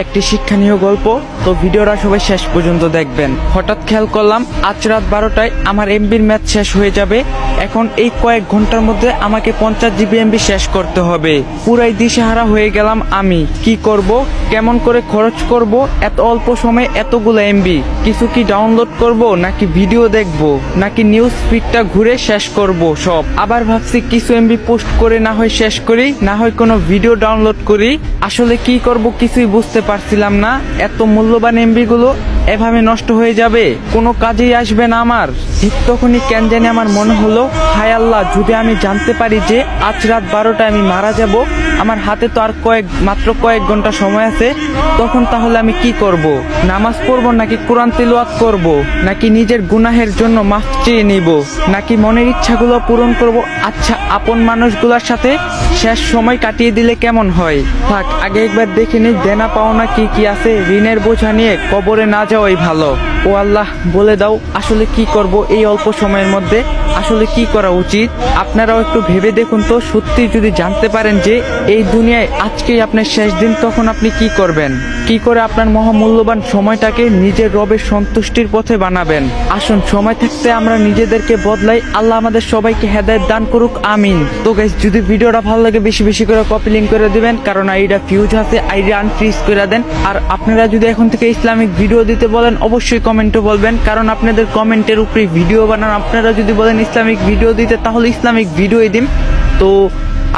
একটি শিক্ষণীয় গল্প। তো ভিডিওটা সবাই শেষ পর্যন্ত দেখবেন। হঠাৎ খেয়াল করলাম আজ রাত 12টায় আমার এমবির ম্যাচ শেষ হয়ে যাবে। এখন এই কয়েক ঘন্টার মধ্যে আমাকে 50 জিবি এমবি শেষ করতে হবে। পুরাই দিশেহারা হয়ে গেলাম আমি। কি করব, কেমন করে খরচ করব এত অল্প সময়ে এতগুলো এমবি? কিছু কি ডাউনলোড করব, নাকি ভিডিও দেখব, নাকি নিউজ ফিডটা ঘুরে শেষ করব সব? আবার ভাবছি কিছু এমবি পোস্ট করে না হয় শেষ করি, না হয় কোনো ভিডিও ডাউনলোড করি। আসলে কি করব কিছুই বুঝতে পারছিলাম না। এত মূল্যবান এমবি গুলো এভাবে নষ্ট হয়ে যাবে, কোনো কাজেই আসবে না আমার। ঠিক তখনই কেন জানি আমার মনে হলো, হায় আল্লাহ, যদি আমি জানতে পারি যে আজ রাত 12টায় আমি মারা যাব, আমার হাতে তো আর মাত্র কয়েক ঘন্টা সময় আছে, তখন তাহলে আমি কি করব? নামাজ পড়বো, নাকি কোরআন তিলাওয়াত করব, নাকি নিজের গুনাহের জন্য মাফ চেয়ে নিব, নাকি মনের ইচ্ছাগুলো পূরণ করব? আচ্ছা, আপন মানুষগুলোর সাথে শেষ সময় কাটিয়ে দিলে কেমন হয়? থাক, আগে একবার দেখে নিই দেনা পাওনা কি কি আছে। ঋণের বোঝা নিয়ে কবরে না যাওয়াই ভালো। ও আল্লাহ, বলে দাও আসলে কি করব এই অল্প সময়ের মধ্যে? আসলে কি করা উচিত? আপনারাও একটু ভেবে দেখুন তো। সত্যি যদি জানতে পারেন যে এই দুনিয়ায় আজকেই আপনার শেষ দিন, তখন আপনি কি করবেন? কি করে আপনার মহামূল্যবান সময়টাকে নিজের রবের সন্তুষ্টির পথে বানাবেন? আসুন, সময় থাকতে আমরা নিজেদেরকে বদলাই। আল্লাহ আমাদের সবাইকে হেদায়েত দান করুক, আমিন। তো গাইস, যদি ভিডিওটা ভালো লাগে বেশি বেশি করে কপি লিঙ্ক করে দিবেন, কারণ আইডিয়া ফিউজ আছে, আইডিয়া আনফ্রিজ করে দেন। আর আপনারা যদি এখন থেকে ইসলামিক ভিডিও দিতে বলেন, অবশ্যই কমেন্টে বলবেন, কারণ আপনাদের কমেন্টের উপরে ভিডিও বানান। আপনারা যদি বলেন ইসলামিক ভিডিও দিতে, তাহলে ইসলামিক ভিডিওই দিন। তো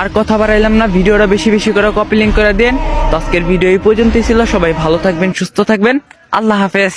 আর কথা বাড়াইলাম না, ভিডিওটা বেশি বেশি করে কপি লিঙ্ক করে দেন। তো আজকের ভিডিও এই পর্যন্তই ছিল। সবাই ভালো থাকবেন, সুস্থ থাকবেন। আল্লাহ হাফেজ।